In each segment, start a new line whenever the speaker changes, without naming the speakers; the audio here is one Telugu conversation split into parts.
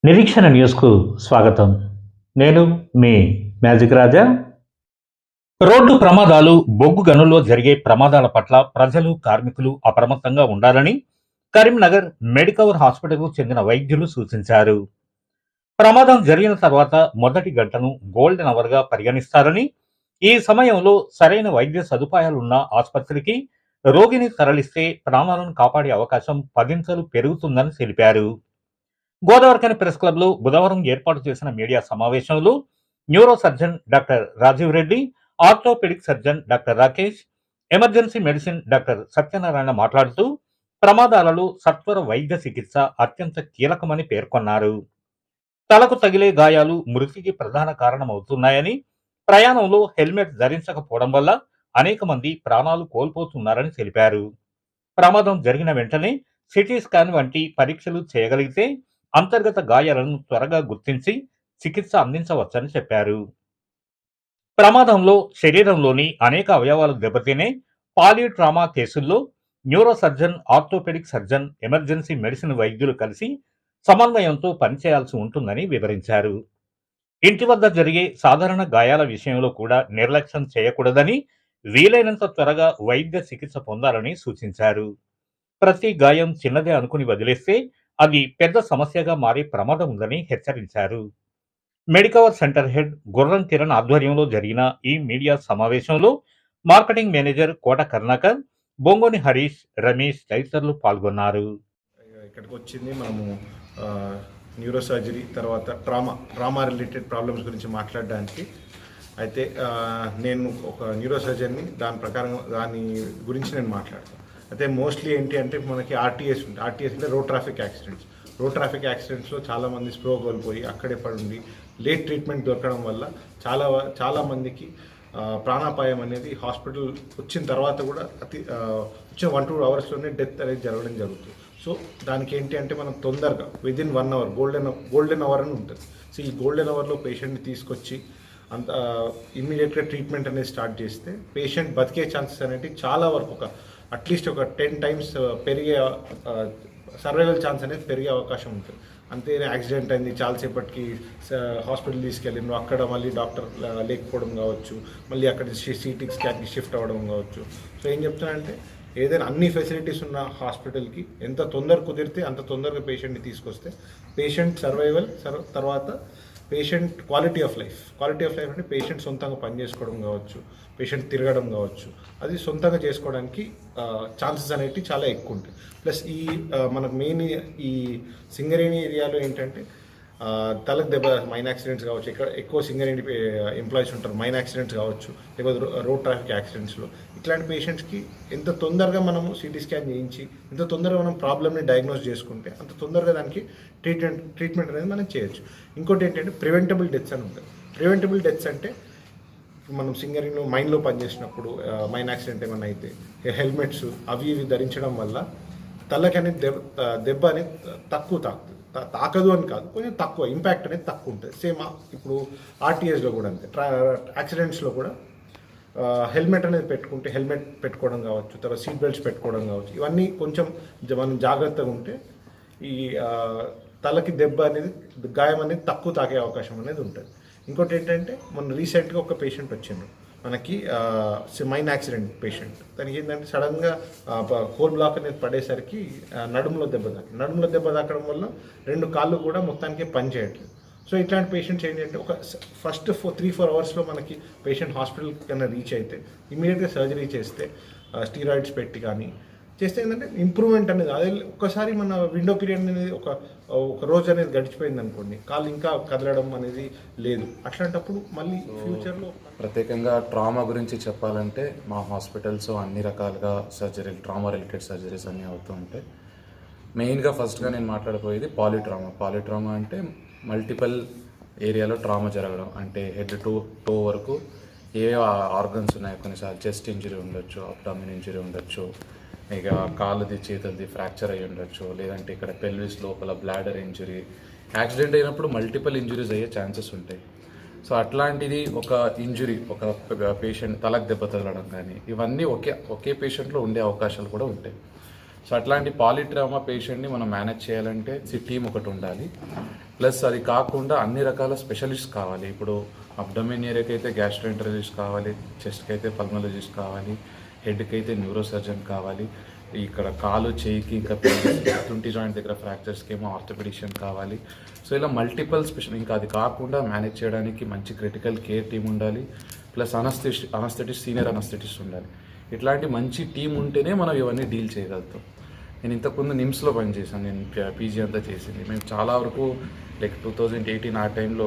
నిరీక్షణ న్యూస్కు స్వాగతం. నేను మీ మ్యాజిక్ రాజా. రోడ్డు ప్రమాదాలు, బొగ్గు గనుల్లో జరిగే ప్రమాదాల పట్ల ప్రజలు, కార్మికులు అప్రమత్తంగా ఉండాలని కరీంనగర్ మెడికవర్ హాస్పిటల్కు చెందిన వైద్యులు సూచించారు. ప్రమాదం జరిగిన తర్వాత మొదటి గంటను గోల్డెన్ అవర్గా పరిగణిస్తారని, ఈ సమయంలో సరైన వైద్య సదుపాయాలున్న ఆసుపత్రికి రోగిని తరలిస్తే ప్రాణాలను కాపాడే అవకాశం పదింతలు పెరుగుతుందని తెలిపారు. గోదావరిఖని ప్రెస్ క్లబ్లో బుధవారం ఏర్పాటు చేసిన మీడియా సమావేశంలో neuro surgeon doctor Rajiv Reddy, orthopedic surgeon doctor Rakesh, emergency medicine doctor Satyanarayana మాట్లాడుతూ ప్రమాదాలలో సత్వర వైద్య చికిత్స అత్యంత కీలకమని పేర్కొన్నారు. తలకు తగిలే గాయాలు మృతికి ప్రధాన కారణమవుతున్నాయని, ప్రయాణంలో హెల్మెట్ ధరించకపోవడం వల్ల అనేక మంది ప్రాణాలు కోల్పోతున్నారని తెలిపారు. ప్రమాదం జరిగిన వెంటనే సిటీ స్కాన్ వంటి పరీక్షలు చేయగలిగితే అంతర్గత గాయాలను త్వరగా గుర్తించి చికిత్స అందించవచ్చని చెప్పారు. ప్రమాదంలో శరీరంలోని అనేక అవయవాలు దెబ్బతినే పాలిట్రామా కేసుల్లో neuro surgeon, orthopedic surgeon, emergency medicine వైద్యులు కలిసి సమన్వయంతో పనిచేయాల్సి ఉంటుందని వివరించారు. ఇంటి వద్ద జరిగే సాధారణ గాయాల విషయంలో కూడా నిర్లక్ష్యం చేయకూడదని, వీలైనంత త్వరగా వైద్య చికిత్స పొందాలని సూచించారు. ప్రతి గాయం చిన్నదే అనుకుని వదిలేస్తే అది పెద్ద సమస్యగా మారే ప్రమాదం ఉందని హెచ్చరించారు. మెడికవర్ సెంటర్ హెడ్ గుర్రం కిరణ్ ఆధ్వర్యంలో జరిగిన ఈ మీడియా సమావేశంలో మార్కెటింగ్ మేనేజర్ కోట కరుణాకర్, బొంగోని హరీష్, రమేష్ తదితరులు పాల్గొన్నారు.
ఇక్కడికి వచ్చింది మనము న్యూరో సర్జరీ తర్వాత ట్రామా రిలేటెడ్ ప్రాబ్లమ్స్ గురించి మాట్లాడడానికి. అయితే నేను ఒక న్యూరో సర్జన్ని, దాని గురించి నేను మాట్లాడతాను. అయితే మోస్ట్లీ ఏంటి అంటే మనకి ఆర్టీఎస్ ఉంటుంది. ఆర్టీఎస్ అంటే రోడ్ ట్రాఫిక్ యాక్సిడెంట్స్లో చాలామంది స్ప్రో కోల్పోయి అక్కడే పడి లేట్ ట్రీట్మెంట్ దొరకడం వల్ల చాలా మందికి ప్రాణాపాయం అనేది హాస్పిటల్ వచ్చిన తర్వాత కూడా వచ్చిన 1-2 అవర్స్లోనే డెత్ అనేది జరగడం జరుగుతుంది. సో దానికి ఏంటి అంటే మనం తొందరగా విదిన్ 1 అవర్ గోల్డెన్ అవర్ అని ఉంటుంది. సో ఈ గోల్డెన్ అవర్లో పేషెంట్ని తీసుకొచ్చి అంత ఇమ్మీడియట్గా ట్రీట్మెంట్ అనేది స్టార్ట్ చేస్తే పేషెంట్ బతికే ఛాన్సెస్ అనేవి చాలా వరకు అట్లీస్ట్ ఒక 10 టైమ్స్ పెరిగే సర్వైవల్ ఛాన్స్ అనేది పెరిగే అవకాశం ఉంటుంది. అంతే యాక్సిడెంట్ అయింది, చాలాసేపటికి హాస్పిటల్ తీసుకెళ్ళిండ్రు, అక్కడ మళ్ళీ డాక్టర్ లేకపోవడం కావచ్చు, మళ్ళీ అక్కడ సిటీ స్కాన్కి షిఫ్ట్ అవ్వడం కావచ్చు. సో ఏం చెప్తున్నానంటే ఏదైనా అన్ని ఫెసిలిటీస్ ఉన్న హాస్పిటల్కి ఎంత తొందర కుదిరితే అంత తొందరగా పేషెంట్ని తీసుకొస్తే పేషెంట్ సర్వైవల్ తర్వాత పేషెంట్ క్వాలిటీ ఆఫ్ లైఫ్ అంటే పేషెంట్ సొంతంగా పనిచేసుకోవడం కావచ్చు, పేషెంట్ తిరగడం కావచ్చు, అది సొంతంగా చేసుకోవడానికి ఛాన్సెస్ అనేవి చాలా ఎక్కువ ఉంటాయి. ప్లస్ మనకు మెయిన్ ఈ సింగరేణి ఏరియాలో ఏంటంటే తలకు దెబ్బ మైన్ యాక్సిడెంట్స్ కావచ్చు, ఇక్కడ ఎక్కువ సింగరేణి ఎంప్లాయీస్ ఉంటారు, మైన్ యాక్సిడెంట్స్ కావచ్చు, లేకపోతే రోడ్ ట్రాఫిక్ యాక్సిడెంట్స్లో ఇట్లాంటి పేషెంట్స్కి ఎంత తొందరగా మనము సిటీ స్కాన్ చేయించి ఎంత తొందరగా మనం ప్రాబ్లమ్ని డయాగ్నోస్ చేసుకుంటే అంత తొందరగా దానికి ట్రీట్మెంట్ అనేది మనం చేయొచ్చు. ఇంకోటి ఏంటంటే ప్రివెంటబుల్ డెత్స్ అని ఉంటుంది. ప్రివెంటబుల్ డెత్స్ అంటే మనం సింగరేణిలో మైన్లో పనిచేసినప్పుడు మైన్ యాక్సిడెంట్ ఏమన్నా అయితే హెల్మెట్స్ అవి ఇవి ధరించడం వల్ల తలకి అనేది దెబ్బ అనేది తక్కువ తాకదు అని కాదు, కొంచెం తక్కువ ఇంపాక్ట్ అనేది తక్కువ ఉంటుంది. సేమ్ ఇప్పుడు ఆర్టీఎస్లో కూడా అంతే, యాక్సిడెంట్స్లో కూడా హెల్మెట్ అనేది హెల్మెట్ పెట్టుకోవడం కావచ్చు, తర్వాత సీట్ బెల్ట్స్ పెట్టుకోవడం కావచ్చు, ఇవన్నీ కొంచెం మనం జాగ్రత్తగా ఉంటే ఈ తలకి దెబ్బ అనేది గాయం అనేది తక్కువ తాకే అవకాశం అనేది ఉంటుంది. ఇంకోటి ఏంటంటే మొన్న రీసెంట్గా ఒక పేషెంట్ వచ్చిండు మనకి, మైన్ యాక్సిడెంట్ పేషెంట్. దానికి ఏంటంటే సడన్గా కోల్ బ్లాక్ అనేది పడేసరికి నడుములో దెబ్బ తాకడం వల్ల 2 కాళ్ళు కూడా మొత్తానికి పని చేయట్లేదు. సో ఇట్లాంటి పేషెంట్స్ ఏంటంటే ఒక ఫస్ట్ 3-4 అవర్స్లో మనకి పేషెంట్ హాస్పిటల్ కన్నా రీచ్ అయితే ఇమీడియట్గా సర్జరీ చేస్తే స్టీరాయిడ్స్ పెట్టి కానీ చేస్తే ఏంటంటే ఇంప్రూవ్మెంట్ అనేది అదే ఒక్కసారి మన విండో పీరియడ్ అనేది ఒక రోజు అనేది గడిచిపోయింది అనుకోండి, కాళ్ళు ఇంకా కదలడం అనేది లేదు. అట్లాంటప్పుడు మళ్ళీ ఫ్యూచర్లో
ప్రత్యేకంగా ట్రామా గురించి చెప్పాలంటే మా హాస్పిటల్స్ అన్ని రకాలుగా సర్జరీలు, ట్రామా రిలేటెడ్ సర్జరీస్ అన్నీ అవుతూ ఉంటాయి. మెయిన్గా ఫస్ట్గా నేను మాట్లాడబోయేది పాలిట్రామా అంటే మల్టిపుల్ ఏరియాలో ట్రామా జరగడం, అంటే హెడ్ టు టో వరకు ఏ ఆర్గన్స్ ఉన్నాయి. కొన్నిసార్లు చెస్ట్ ఇంజరీ ఉండొచ్చు, అబ్డామిన్ ఇంజరీ ఉండొచ్చు, ఇక కాళ్ళది చేతులది ఫ్రాక్చర్ అయ్యి ఉండొచ్చు, లేదంటే ఇక్కడ పెల్విస్ లోపల బ్లాడర్ ఇంజరీ. యాక్సిడెంట్ అయినప్పుడు మల్టిపుల్ ఇంజరీస్ అయ్యే ఛాన్సెస్ ఉంటాయి. సో అట్లాంటిది ఒక ఇంజరీ, ఒక పేషెంట్ తలకు దెబ్బ తగలడం కానీ ఇవన్నీ ఒకే పేషెంట్లో ఉండే అవకాశాలు కూడా ఉంటాయి. సో అట్లాంటి పాలిట్రామా పేషెంట్ని మనం మేనేజ్ చేయాలంటే టీమ్ ఒకటి ఉండాలి. ప్లస్ అది కాకుండా అన్ని రకాల స్పెషలిస్ట్ కావాలి. ఇప్పుడు అబ్డమిన్ ఏరియాకి అయితే గ్యాస్ట్రోఎంటరాలజిస్ట్ కావాలి, చెస్ట్కి అయితే పల్మనాలజిస్ట్ కావాలి, హెడ్కి అయితే న్యూరో సర్జన్ కావాలి, ఇక్కడ కాలు చేయికి ఇంకా తుంటి జాయింట్ దగ్గర ఫ్రాక్చర్స్కి ఏమో ఆర్థోపెడిషియన్ కావాలి. సో ఇలా మల్టిపల్ స్పెషల్, ఇంకా అది కాకుండా మేనేజ్ చేయడానికి మంచి క్రిటికల్ కేర్ టీం ఉండాలి. ప్లస్ అనస్థెటిస్ట్ సీనియర్ అనస్థెటిస్ట్ ఉండాలి. ఇట్లాంటి మంచి టీం ఉంటేనే మనం ఇవన్నీ డీల్ చేయగలుగుతాం. నేను ఇంతకుముందు నిమ్స్లో పనిచేశాను, నేను పీజీ అంతా చేసింది. మేము చాలా వరకు లైక్ 2018 ఆ టైంలో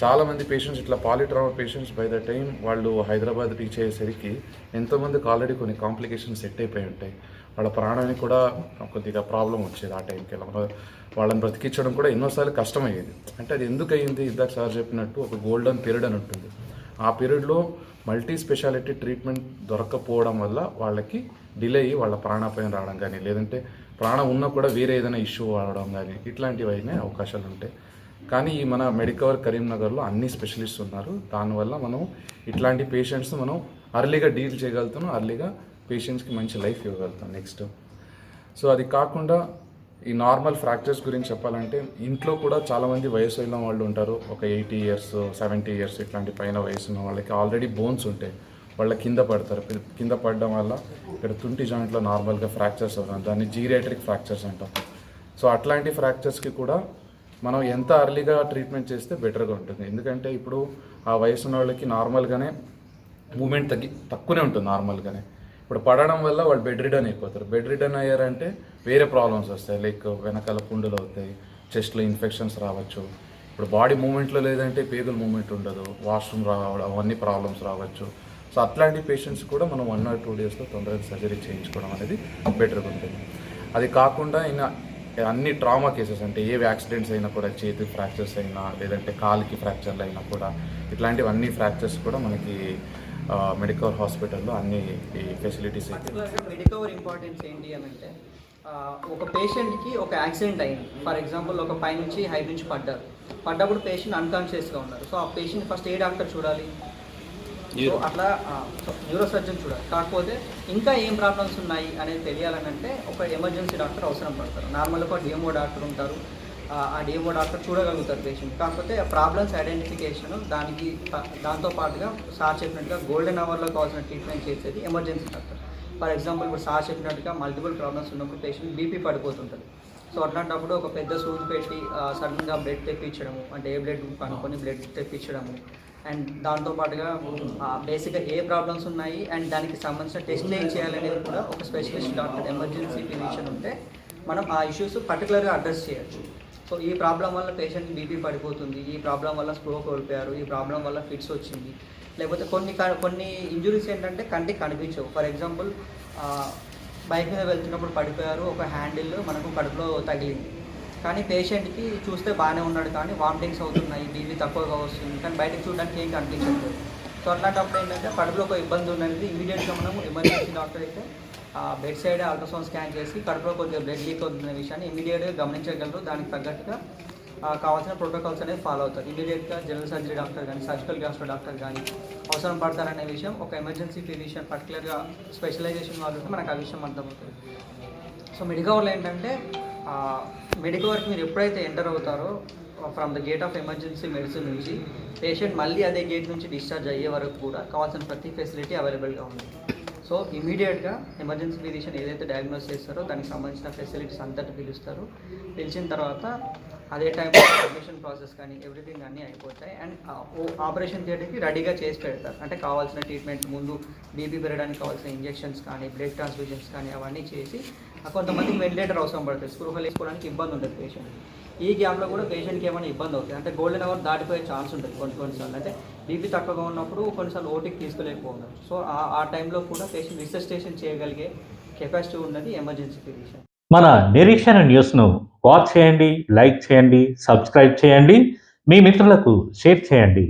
చాలామంది పేషెంట్స్ ఇట్లా polytrauma patients by the time వాళ్ళు హైదరాబాద్ రీచ్ అయ్యేసరికి ఎంతోమందికి ఆల్రెడీ కొన్ని కాంప్లికేషన్స్ సెట్ అయిపోయి ఉంటాయి. వాళ్ళ ప్రాణానికి కూడా కొద్దిగా ప్రాబ్లం వచ్చేది ఆ టైంకి. వాళ్ళని బ్రతికించడం కూడా ఎన్నోసార్లు కష్టమయ్యేది. అంటే అది ఎందుకు అయ్యింది, ఇందాక సార్ చెప్పినట్టు ఒక గోల్డెన్ పీరియడ్ అని ఉంటుంది. ఆ పీరియడ్లో మల్టీ స్పెషాలిటీ ట్రీట్మెంట్ దొరకకపోవడం వల్ల వాళ్ళకి డిలే అయ్యి వాళ్ళ ప్రాణాపాయం రావడం కానీ, లేదంటే ప్రాణం ఉన్నా కూడా వేరే ఏదైనా ఇష్యూ రావడం కానీ, ఇట్లాంటివి అయినా అవకాశాలు ఉంటాయి. కానీ ఈ మన మెడికవర్ కరీంనగర్లో అన్ని స్పెషలిస్ట్స్ ఉన్నారు. దానివల్ల మనం ఇట్లాంటి పేషెంట్స్ మనం అర్లీగా డీల్ చేయగలుగుతాం, అర్లీగా పేషెంట్స్కి మంచి లైఫ్ ఇవ్వగలుగుతాం. నెక్స్ట్ సో అది కాకుండా ఈ నార్మల్ ఫ్రాక్చర్స్ గురించి చెప్పాలంటే ఇంట్లో కూడా చాలామంది వయసు అయిన వాళ్ళు ఉంటారు. ఒక 80 years 70 years ఇట్లాంటి పైన వయసు ఉన్న వాళ్ళకి ఆల్రెడీ బోన్స్ ఉంటాయి. వాళ్ళ కింద పడతారు. కింద పడడం వల్ల ఇక్కడ తుంటి జాయింట్లో నార్మల్గా ఫ్రాక్చర్స్ అవుతాయి. దాన్ని జీరియాట్రిక్ ఫ్రాక్చర్స్ అంటాం. సో అట్లాంటి ఫ్రాక్చర్స్కి కూడా మనం ఎంత అర్లీగా ట్రీట్మెంట్ చేస్తే బెటర్గా ఉంటుంది. ఎందుకంటే ఇప్పుడు ఆ వయసు ఉన్న వాళ్ళకి నార్మల్గానే మూమెంట్ తక్కువనే ఉంటుంది నార్మల్గానే. ఇప్పుడు పడడం వల్ల వాళ్ళు బెడ్ రిడన్ అయిపోతారు. బెడ్ రిడన్ అయ్యారంటే వేరే ప్రాబ్లమ్స్ వస్తాయి. లైక్ వెనకాల పుండులు అవుతాయి, చెస్ట్లో ఇన్ఫెక్షన్స్ రావచ్చు. ఇప్పుడు బాడీ మూమెంట్లో లేదంటే పేగుల మూమెంట్ ఉండదు, వాష్రూమ్ రావడం, అవన్నీ ప్రాబ్లమ్స్ రావచ్చు. సో అట్లాంటి పేషెంట్స్ కూడా మనం 1 or 2 daysలో తొందరగా సర్జరీ చేయించుకోవడం అనేది బెటర్గా ఉంటుంది. అది కాకుండా అన్ని ట్రామా కేసెస్ అంటే ఏ యాక్సిడెంట్స్ అయినా కూడా, చేతి ఫ్రాక్చర్స్ అయినా లేదంటే కాలుకి ఫ్రాక్చర్లు అయినా కూడా, ఇట్లాంటివి అన్ని ఫ్రాక్చర్స్ కూడా మనకి మెడికవర్ హాస్పిటల్లో అన్ని ఫెసిలిటీస్ అయితే.
మెడికవర్ ఇంపార్టెన్స్ ఏంటి అని అంటే, ఒక పేషెంట్కి ఒక యాక్సిడెంట్ అయింది. ఫర్ ఎగ్జాంపుల్ ఒక పై నుంచి హైట్ నుంచి పడ్డప్పుడు పేషెంట్ అన్కాన్షియస్గా ఉన్నారు. సో ఆ పేషెంట్ ఫస్ట్ ఏ డాక్టర్ చూడాలి? సో అట్లా న్యూరో సర్జన్ చూడాలి. కాకపోతే ఇంకా ఏం ప్రాబ్లమ్స్ ఉన్నాయి అనేది తెలియాలని అంటే ఒక ఎమర్జెన్సీ డాక్టర్ అవసరం పడతారు. నార్మల్గా డిఎంఓ డాక్టర్ ఉంటారు. ఆ డిఎంఓ డాక్టర్ చూడగలుగుతారు పేషెంట్. కాకపోతే ప్రాబ్లమ్స్ ఐడెంటిఫికేషన్ దాంతో పాటుగా సార్ చెప్పినట్టుగా గోల్డెన్ అవర్లో కావాల్సిన ట్రీట్మెంట్ చేసేది ఎమర్జెన్సీ డాక్టర్. ఫర్ ఎగ్జాంపుల్ ఇప్పుడు సార్ చెప్పినట్టుగా మల్టిపుల్ ప్రాబ్లమ్స్ ఉన్నప్పుడు పేషెంట్ బీపీ పడిపోతుంటుంది. సో అట్లాంటప్పుడు ఒక పెద్ద సూది పెట్టి సడన్గా బ్లడ్ తెప్పించడము, అంటే ఏ బ్లడ్ కనుక్కొని బ్లడ్ తెప్పించడము, అండ్ దాంతోపాటుగా బేసిక్గా ఏ ప్రాబ్లమ్స్ ఉన్నాయి అండ్ దానికి సంబంధించిన టెస్ట్లు ఏం చేయాలనేది కూడా ఒక స్పెషలిస్ట్ డాక్టర్ ఎమర్జెన్సీ ఫిజిషియన్ ఉంటే మనం ఆ ఇష్యూస్ పర్టికులర్గా అడ్రస్ చేయొచ్చు. సో ఈ ప్రాబ్లం వల్ల పేషెంట్ బీపీ పడిపోతుంది, ఈ ప్రాబ్లం వల్ల స్ప్రో కోల్పోయారు, ఈ ప్రాబ్లం వల్ల ఫిట్స్ వచ్చింది, లేకపోతే కొన్ని ఇంజురీస్ ఏంటంటే కంటికి కనిపించవు. ఫర్ ఎగ్జాంపుల్ బైక్ మీద వెళ్తున్నప్పుడు పడిపోయారు, ఒక హ్యాండిల్ మనకు కడుపులో తగిలింది, కానీ పేషెంట్కి చూస్తే బాగానే ఉన్నాడు, కానీ వామిటింగ్స్ అవుతున్నాయి, బీపీ తక్కువగా వస్తుంది, కానీ బయటకు చూడడానికి ఏం కనిపించట్లేదు. సో అట్లాంటప్పుడు ఏంటంటే కడుపులో ఒక ఇబ్బంది ఉన్నది, ఇమీడియట్గా మనం ఎమర్జెన్సీ డాక్టర్ అయితే బెడ్ సైడ్ అల్ట్రాసౌండ్ స్కాన్ చేసి కడుపులో కొద్దిగా బ్లడ్ లీక్ అవుతున్న విషయాన్ని ఇమీడియట్గా గమనించగలరు. దానికి తగ్గట్టుగా కావాల్సిన ప్రోటోకాల్స్ అనేవి ఫాలో అవుతారు. ఇమీడియట్గా జనరల్ సర్జరీ డాక్టర్ కానీ, సర్జికల్ గ్యాస్ట్రో డాక్టర్ కానీ అవసరం పడతారనే విషయం ఒక ఎమర్జెన్సీ ఫిజిషియన్ పర్టికులర్గా స్పెషలైజేషన్ వాళ్ళు మనకు ఆ విషయం అర్థమవుతుంది. సో మెడికవర్లో ఏంటంటే మెడికవర్కి మీరు ఎప్పుడైతే ఎంటర్ అవుతారో from the gate of emergency medicine నుంచి పేషెంట్ మళ్ళీ అదే గేట్ నుంచి డిశ్చార్జ్ అయ్యే వరకు కూడా కావాల్సిన ప్రతి ఫెసిలిటీ అవైలబుల్గా ఉంది. సో ఇమీడియట్గా ఎమర్జెన్సీ ఫిజిషియన్ ఏదైతే డయాగ్నోస్ చేస్తారో దానికి సంబంధించిన ఫెసిలిటీస్ అంతటి పిలుస్తారు. పిలిచిన తర్వాత అదే టైంలో అడ్మిషన్ ప్రాసెస్ కానీ ఎవ్రీథింగ్ అన్నీ అయిపోతాయి. అండ్ ఆపరేషన్ థియేటర్కి రెడీగా చేసి పెడతారు. అంటే కావాల్సిన ట్రీట్మెంట్ ముందు బీపీ పెరగడానికి కావాల్సిన ఇంజెక్షన్స్ కానీ, బ్లడ్ ట్రాన్స్ఫ్యూజన్స్ కానీ అవన్నీ చేసి, కొంతమందికి వెంటిలేటర్ అవసరం పడుతుంది, స్పృహలు వేసుకోవడానికి ఇబ్బంది ఉంటుంది పేషెంట్. ఈ గ్యాప్లో కూడా పేషెంట్కి ఏమైనా ఇబ్బంది అవుతుంది, అంటే గోల్డెన్ అవర్ దాటిపోయే ఛాన్స్ ఉంటుంది కొన్నిసార్లు. అంటే బీపీ తక్కువగా ఉన్నప్పుడు కొన్నిసార్లు ఓటీకి తీసుకోలేకపోవడం. సో ఆ టైంలో కూడా పేషెంట్ రిసస్టేషన్ చేయగలిగే కెపాసిటీ ఉన్నది ఎమర్జెన్సీ ఫిజిషియన్.
మన నిరీక్షణ న్యూస్ను వాచ్ చేయండి, లైక్ చేయండి, సబ్స్క్రైబ్ చేయండి, మీ మిత్రులకు షేర్ చేయండి.